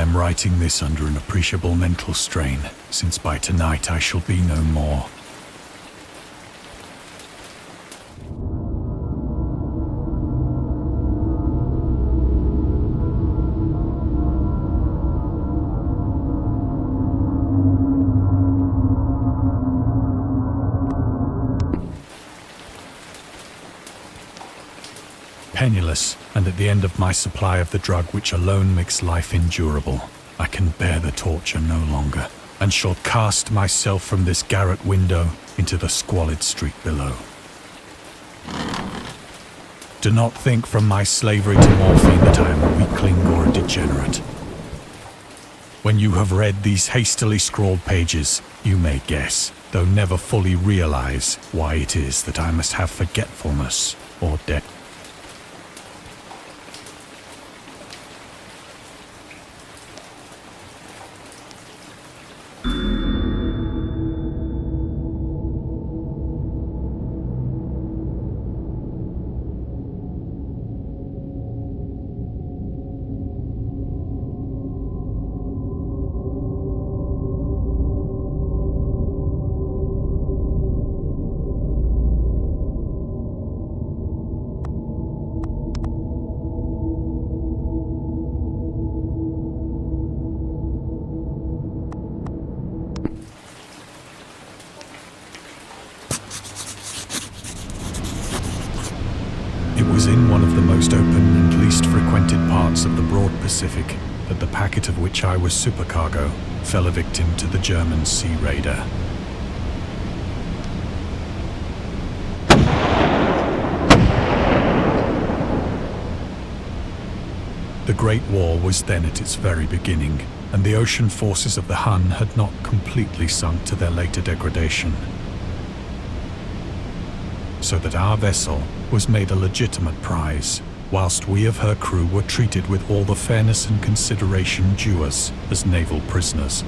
am writing this under an appreciable mental strain, since by tonight I shall be no more. Penniless, and at the end of my supply of the drug which alone makes life endurable, I can bear the torture no longer, and shall cast myself from this garret window into the squalid street below. Do not think from my slavery to morphine that I am a weakling or a degenerate. When you have read these hastily scrawled pages, you may guess, though never fully realize, why it is that I must have forgetfulness or death. It was in one of the most open and least frequented parts of the broad Pacific that the packet of which I was supercargo fell a victim to the German sea raider. The Great War was then at its very beginning, and the ocean forces of the Hun had not completely sunk to their later degradation, so that our vessel was made a legitimate prize, whilst we of her crew were treated with all the fairness and consideration due us as naval prisoners.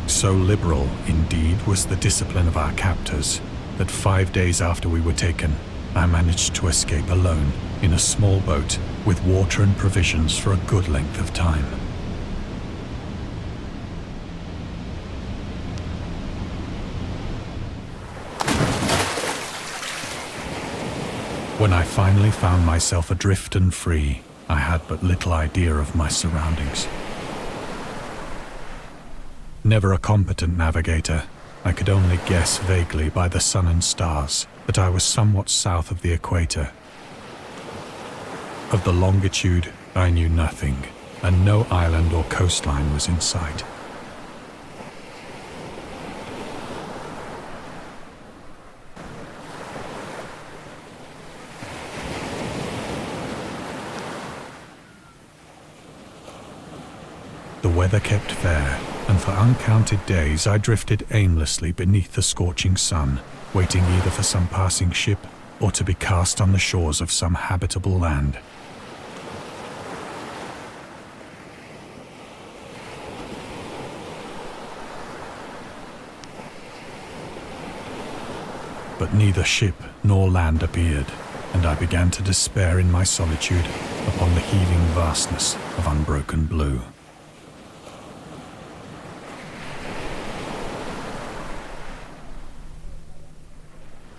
So liberal, indeed, was the discipline of our captors, that 5 days after we were taken, I managed to escape alone in a small boat with water and provisions for a good length of time. When I finally found myself adrift and free, I had but little idea of my surroundings. Never a competent navigator, I could only guess vaguely by the sun and stars that I was somewhat south of the equator. Of the longitude, I knew nothing, and no island or coastline was in sight. The weather kept fair, and for uncounted days I drifted aimlessly beneath the scorching sun, waiting either for some passing ship or to be cast on the shores of some habitable land. But neither ship nor land appeared, and I began to despair in my solitude upon the heaving vastness of unbroken blue.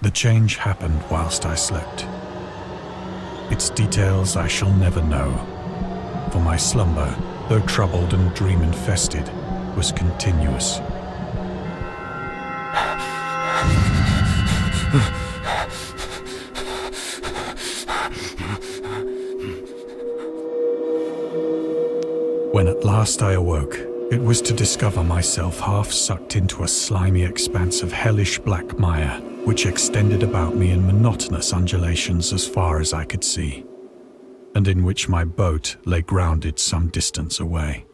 The change happened whilst I slept. Its details I shall never know, for my slumber, though troubled and dream-infested, was continuous. When at last I awoke, it was to discover myself half sucked into a slimy expanse of hellish black mire, which extended about me in monotonous undulations as far as I could see, and in which my boat lay grounded some distance away.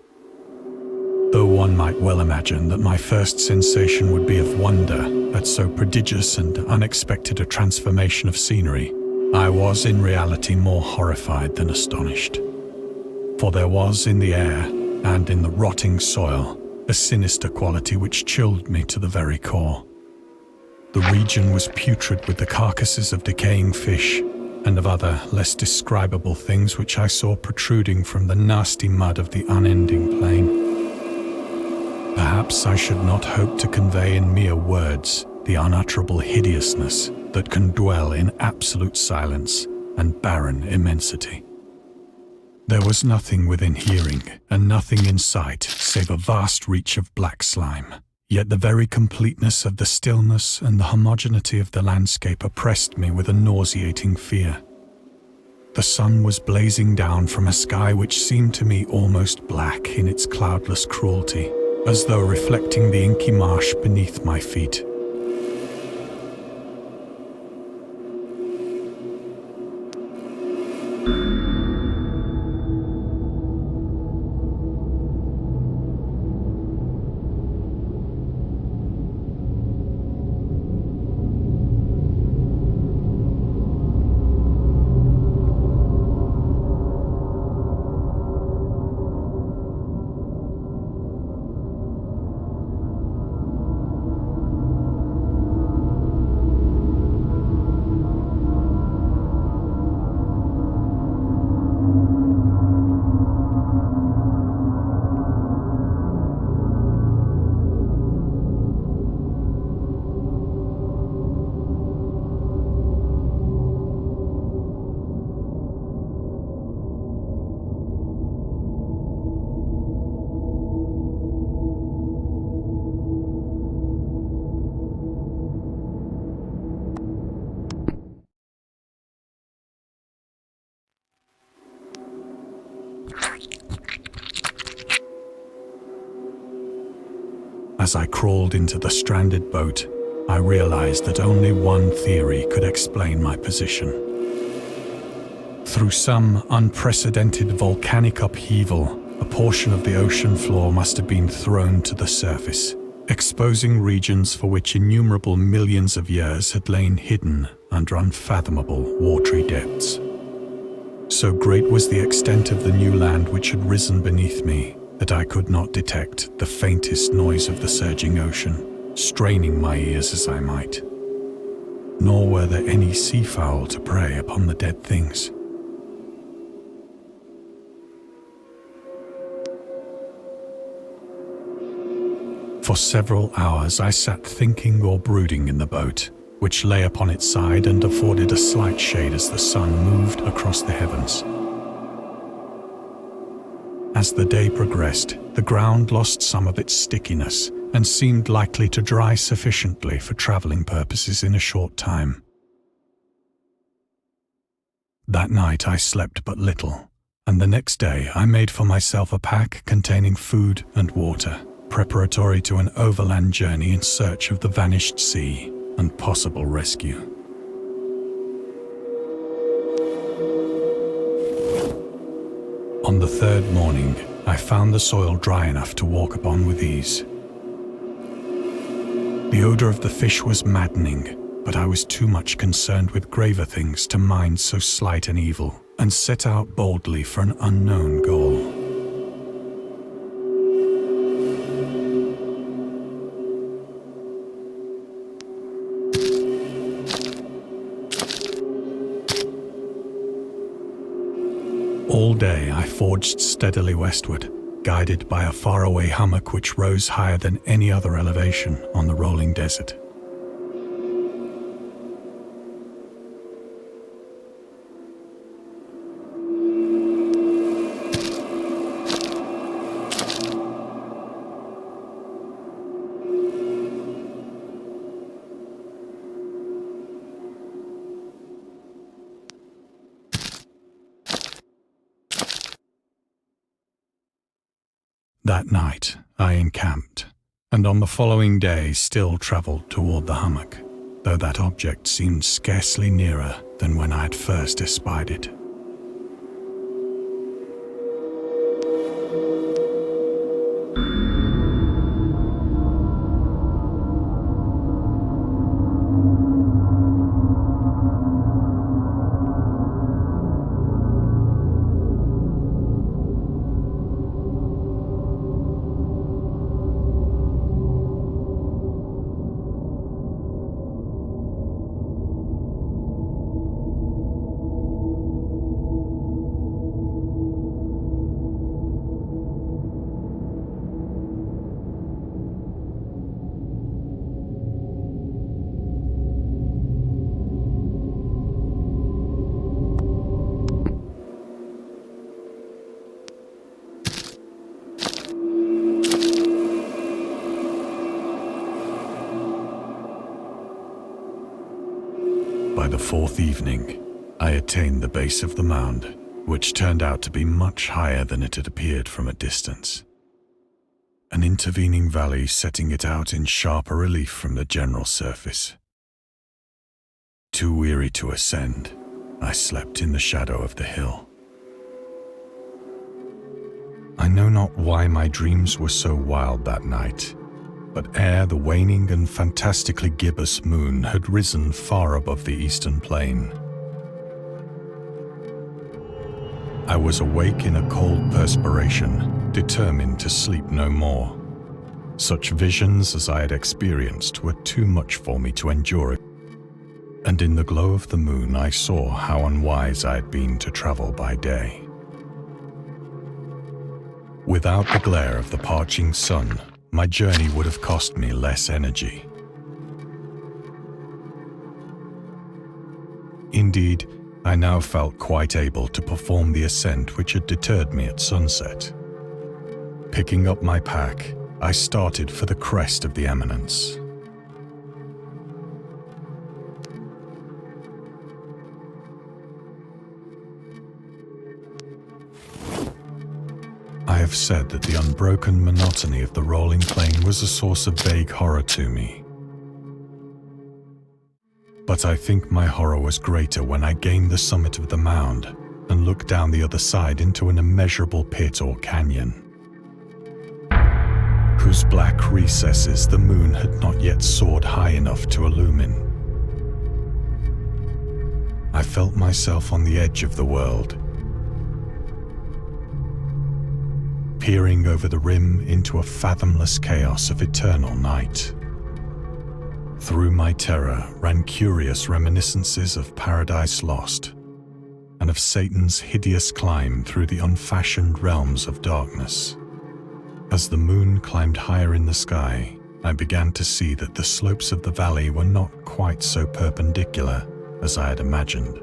Though one might well imagine that my first sensation would be of wonder at so prodigious and unexpected a transformation of scenery, I was in reality more horrified than astonished. For there was in the air and in the rotting soil a sinister quality which chilled me to the very core. The region was putrid with the carcasses of decaying fish and of other less describable things which I saw protruding from the nasty mud of the unending plain. Perhaps I should not hope to convey in mere words the unutterable hideousness that can dwell in absolute silence and barren immensity. There was nothing within hearing and nothing in sight save a vast reach of black slime. Yet the very completeness of the stillness and the homogeneity of the landscape oppressed me with a nauseating fear. The sun was blazing down from a sky which seemed to me almost black in its cloudless cruelty, as though reflecting the inky marsh beneath my feet. As I crawled into the stranded boat, I realized that only one theory could explain my position. Through some unprecedented volcanic upheaval, a portion of the ocean floor must have been thrown to the surface, exposing regions for which innumerable millions of years had lain hidden under unfathomable watery depths. So great was the extent of the new land which had risen beneath me that I could not detect the faintest noise of the surging ocean, straining my ears as I might. Nor were there any seafowl to prey upon the dead things. For several hours I sat thinking or brooding in the boat, which lay upon its side and afforded a slight shade as the sun moved across the heavens. As the day progressed, the ground lost some of its stickiness and seemed likely to dry sufficiently for traveling purposes in a short time. That night I slept but little, and the next day I made for myself a pack containing food and water, preparatory to an overland journey in search of the vanished sea and possible rescue. On the third morning, I found the soil dry enough to walk upon with ease. The odor of the fish was maddening, but I was too much concerned with graver things to mind so slight an evil, and set out boldly for an unknown goal. All day I forged steadily westward, guided by a faraway hummock which rose higher than any other elevation on the rolling desert. That night, I encamped, and on the following day still travelled toward the hummock, though that object seemed scarcely nearer than when I had first espied it. By the fourth evening, I attained the base of the mound, which turned out to be much higher than it had appeared from a distance. An intervening valley setting it out in sharper relief from the general surface. Too weary to ascend, I slept in the shadow of the hill. I know not why my dreams were so wild that night, but ere the waning and fantastically gibbous moon had risen far above the eastern plain, I was awake in a cold perspiration, determined to sleep no more. Such visions as I had experienced were too much for me to endure, and in the glow of the moon I saw how unwise I had been to travel by day. Without the glare of the parching sun, my journey would have cost me less energy. Indeed, I now felt quite able to perform the ascent which had deterred me at sunset. Picking up my pack, I started for the crest of the eminence. I have said that the unbroken monotony of the rolling plain was a source of vague horror to me. But I think my horror was greater when I gained the summit of the mound and looked down the other side into an immeasurable pit or canyon, whose black recesses the moon had not yet soared high enough to illumine. I felt myself on the edge of the world, peering over the rim into a fathomless chaos of eternal night. Through my terror ran curious reminiscences of Paradise Lost, and of Satan's hideous climb through the unfashioned realms of darkness. As the moon climbed higher in the sky, I began to see that the slopes of the valley were not quite so perpendicular as I had imagined.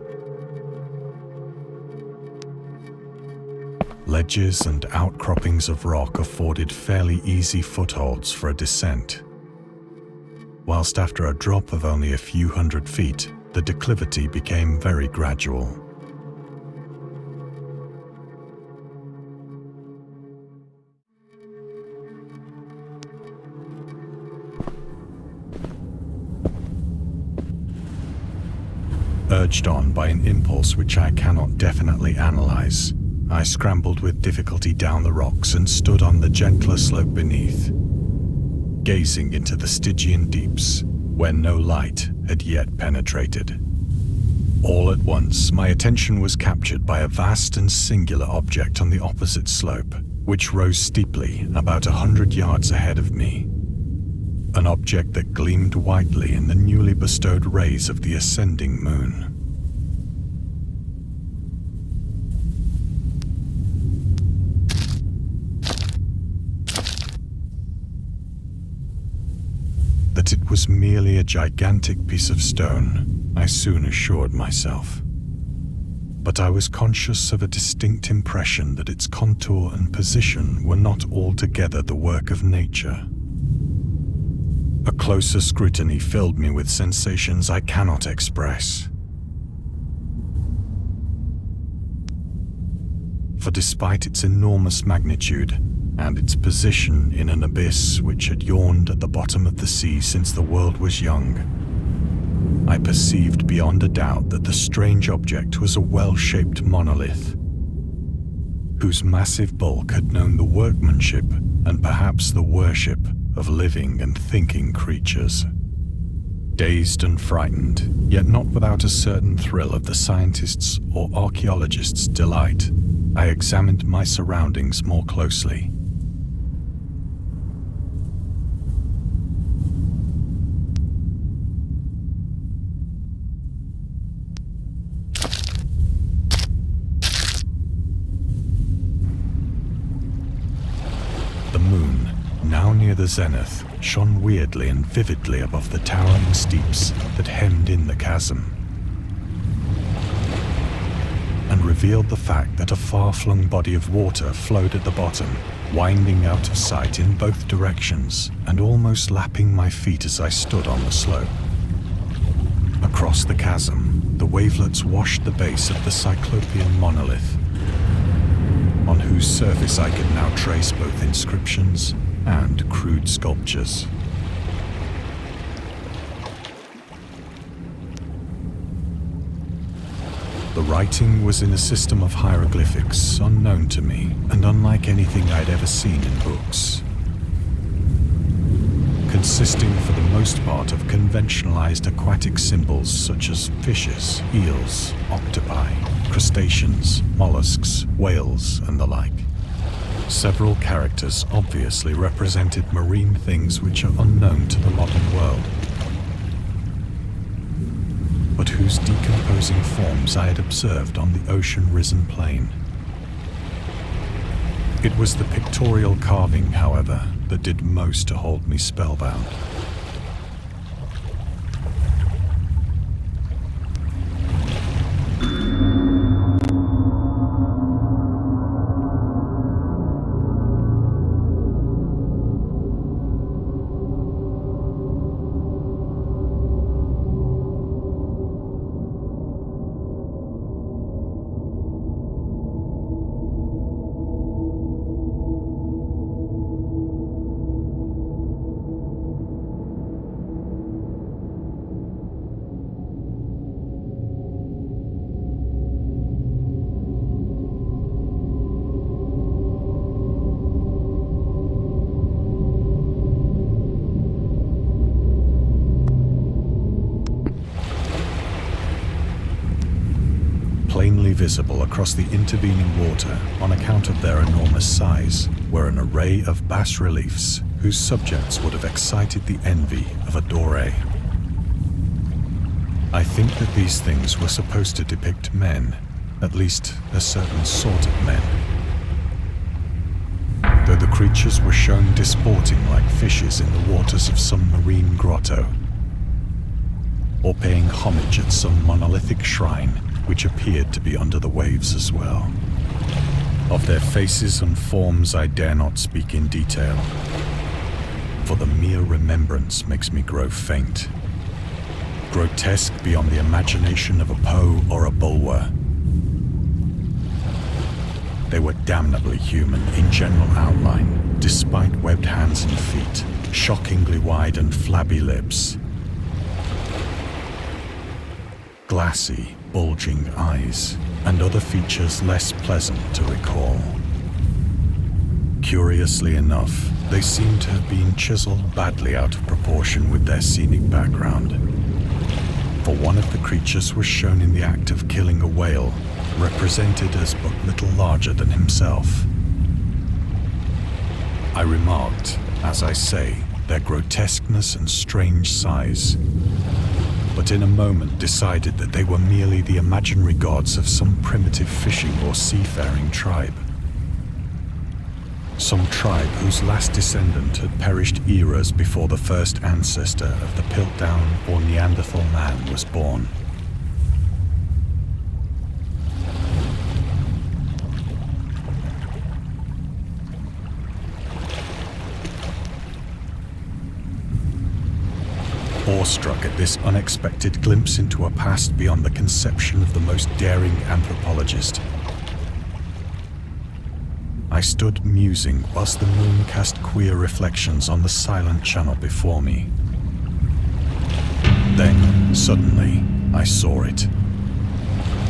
Ledges and outcroppings of rock afforded fairly easy footholds for a descent, whilst after a drop of only a few hundred feet, the declivity became very gradual. Urged on by an impulse which I cannot definitely analyze, I scrambled with difficulty down the rocks and stood on the gentler slope beneath, gazing into the Stygian deeps where no light had yet penetrated. All at once, my attention was captured by a vast and singular object on the opposite slope, which rose steeply about 100 yards ahead of me. An object that gleamed whitely in the newly bestowed rays of the ascending moon. That it was merely a gigantic piece of stone, I soon assured myself. But I was conscious of a distinct impression that its contour and position were not altogether the work of nature. A closer scrutiny filled me with sensations I cannot express. For despite its enormous magnitude, and its position in an abyss which had yawned at the bottom of the sea since the world was young, I perceived beyond a doubt that the strange object was a well-shaped monolith, whose massive bulk had known the workmanship and perhaps the worship of living and thinking creatures. Dazed and frightened, yet not without a certain thrill of the scientist's or archaeologist's delight, I examined my surroundings more closely. The moon, now near the zenith, shone weirdly and vividly above the towering steeps that hemmed in the chasm, and revealed the fact that a far-flung body of water flowed at the bottom, winding out of sight in both directions and almost lapping my feet as I stood on the slope. Across the chasm, the wavelets washed the base of the Cyclopean monolith, on whose surface I could now trace both inscriptions and crude sculptures. The writing was in a system of hieroglyphics unknown to me and unlike anything I'd ever seen in books, consisting for the most part of conventionalized aquatic symbols such as fishes, eels, octopi, crustaceans, mollusks, whales, and the like. Several characters obviously represented marine things which are unknown to the modern world, but whose decomposing forms I had observed on the ocean-risen plain. It was the pictorial carving, however, that did most to hold me spellbound. Plainly visible across the intervening water on account of their enormous size were an array of bas-reliefs whose subjects would have excited the envy of a Doré. I think that these things were supposed to depict men, at least a certain sort of men, though the creatures were shown disporting like fishes in the waters of some marine grotto, or paying homage at some monolithic shrine which appeared to be under the waves as well. Of their faces and forms I dare not speak in detail, for the mere remembrance makes me grow faint. Grotesque beyond the imagination of a Poe or a Bulwer. They were damnably human in general outline, despite webbed hands and feet, shockingly wide and flabby lips, glassy, bulging eyes, and other features less pleasant to recall. Curiously enough, they seem to have been chiseled badly out of proportion with their scenic background, for one of the creatures was shown in the act of killing a whale, represented as but little larger than himself. I remarked, as I say, their grotesqueness and strange size, but in a moment decided that they were merely the imaginary gods of some primitive fishing or seafaring tribe. Some tribe whose last descendant had perished eras before the first ancestor of the Piltdown or Neanderthal man was born. Awestruck at this unexpected glimpse into a past beyond the conception of the most daring anthropologist, I stood musing whilst the moon cast queer reflections on the silent channel before me. Then, suddenly, I saw it.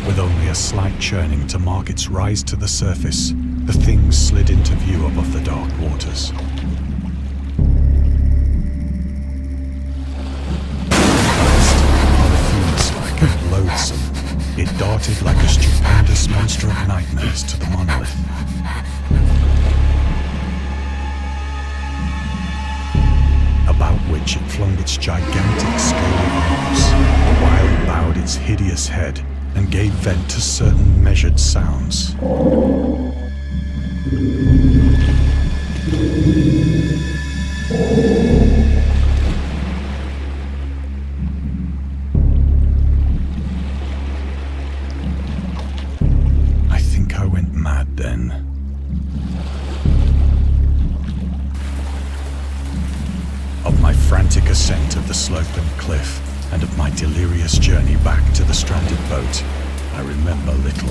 With only a slight churning to mark its rise to the surface, the thing slid into view above the dark waters. Polyphemus-like and loathsome, it darted like a stupendous monster of nightmares to the monolith. About which it flung its gigantic scaly arms, while it bowed its hideous head and gave vent to certain measured sounds. I think I went mad then. Of my frantic ascent of the sloping cliff and of my delirious journey back to the stranded boat, I remember little.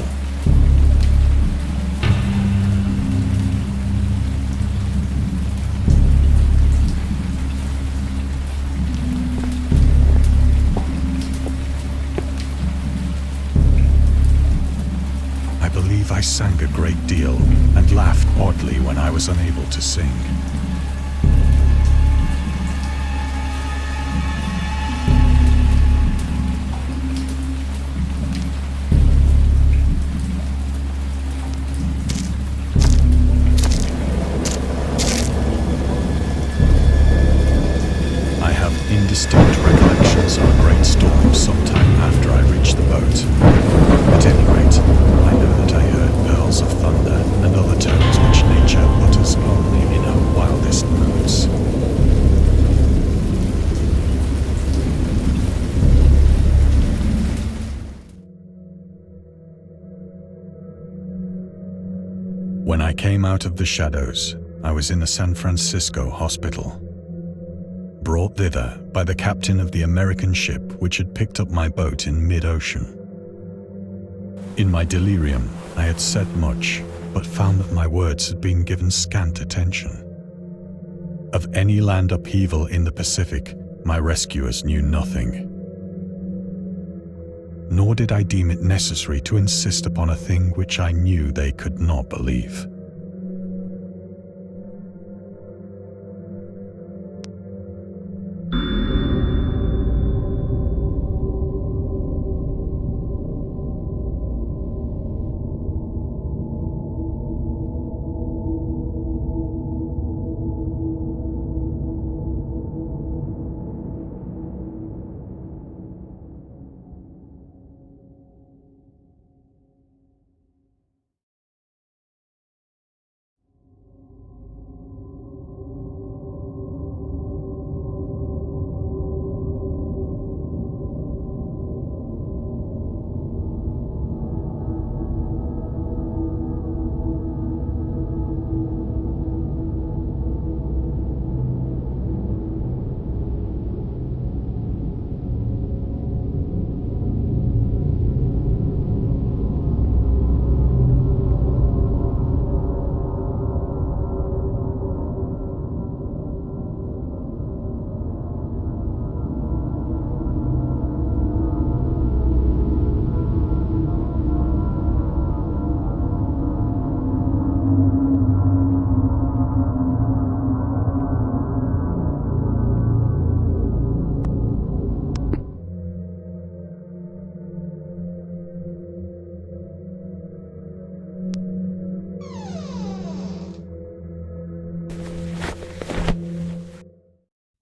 I believe I sang a great deal and laughed oddly when I was unable to sing. Indistinct recollections of a great storm sometime after I reached the boat. At any rate, I know that I heard pearls of thunder and other tones which nature utters only in her wildest moods. When I came out of the shadows, I was in a San Francisco hospital. Brought thither by the captain of the American ship which had picked up my boat in mid-ocean. In my delirium, I had said much, but found that my words had been given scant attention. Of any land upheaval in the Pacific, my rescuers knew nothing. Nor did I deem it necessary to insist upon a thing which I knew they could not believe.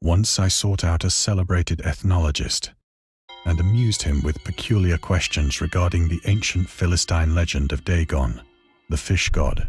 Once I sought out a celebrated ethnologist and amused him with peculiar questions regarding the ancient Philistine legend of Dagon, the fish god.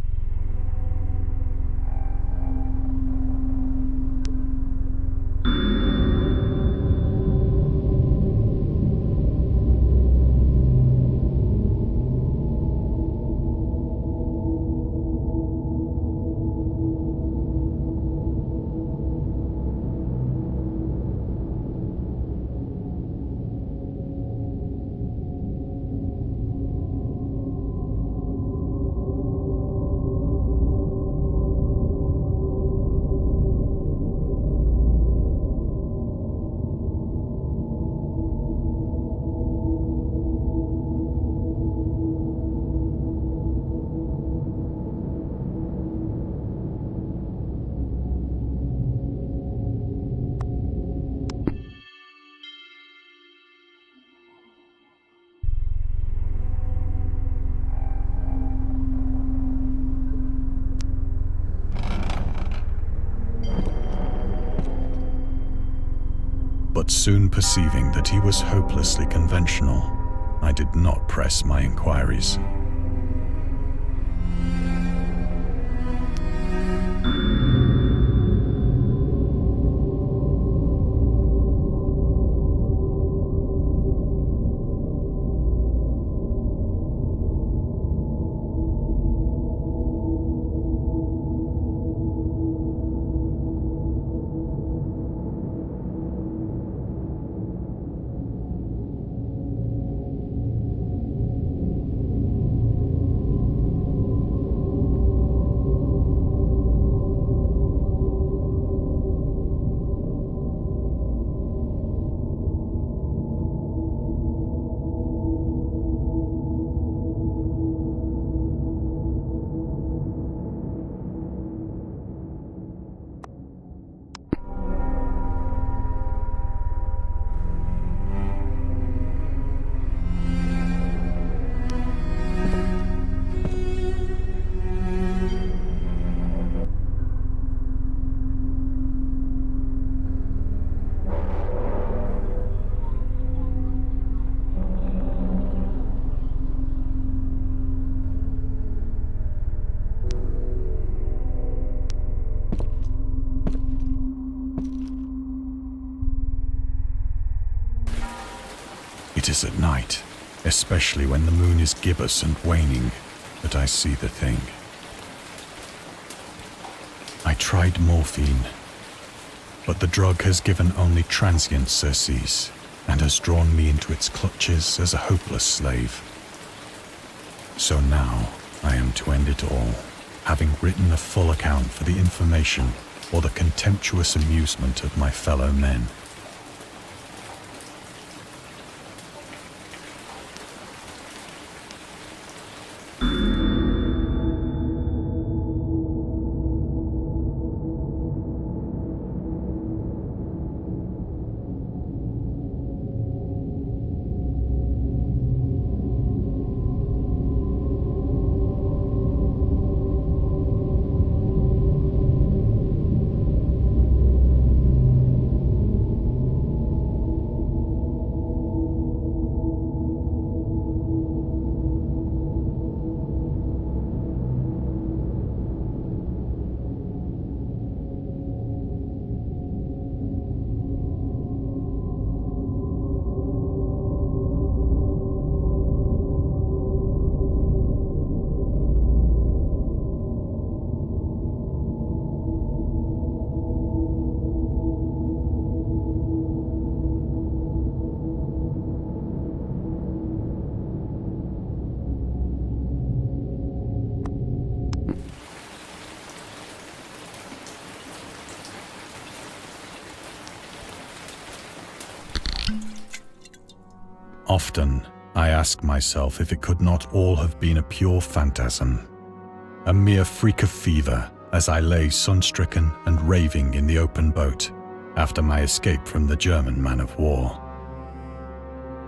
Soon perceiving that he was hopelessly conventional, I did not press my inquiries. It is at night, especially when the moon is gibbous and waning, that I see the thing. I tried morphine, but the drug has given only transient surcease and has drawn me into its clutches as a hopeless slave. So now I am to end it all, having written a full account for the information or the contemptuous amusement of my fellow men. Often, I ask myself if it could not all have been a pure phantasm, a mere freak of fever as I lay sun-stricken and raving in the open boat after my escape from the German man-of-war.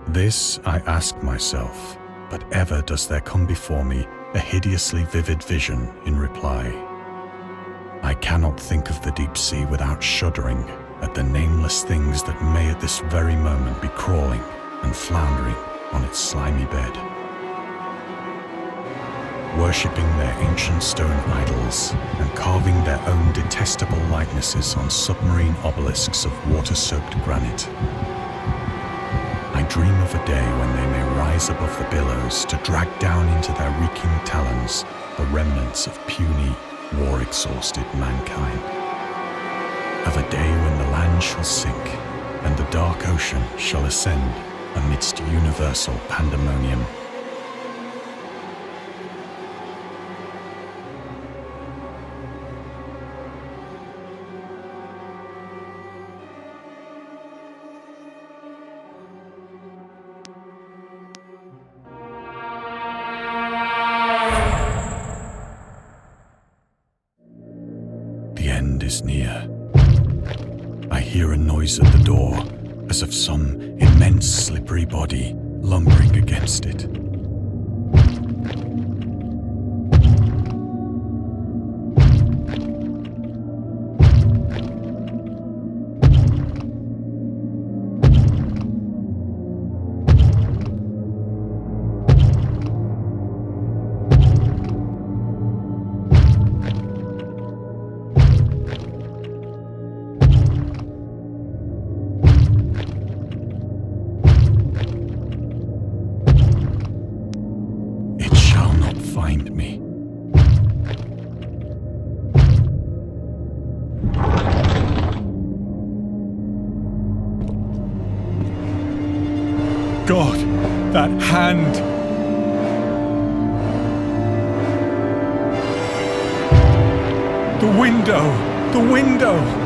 This I ask myself, but ever does there come before me a hideously vivid vision in reply. I cannot think of the deep sea without shuddering at the nameless things that may at this very moment be crawling and floundering on its slimy bed, worshipping their ancient stone idols and carving their own detestable likenesses on submarine obelisks of water-soaked granite. I dream of a day when they may rise above the billows to drag down into their reeking talons the remnants of puny, war-exhausted mankind. Of a day when the land shall sink and the dark ocean shall ascend amidst universal pandemonium. The end is near. I hear a noise at the door, as of some immense slippery body lumbering against it. not find me. God, that hand! The window! The window!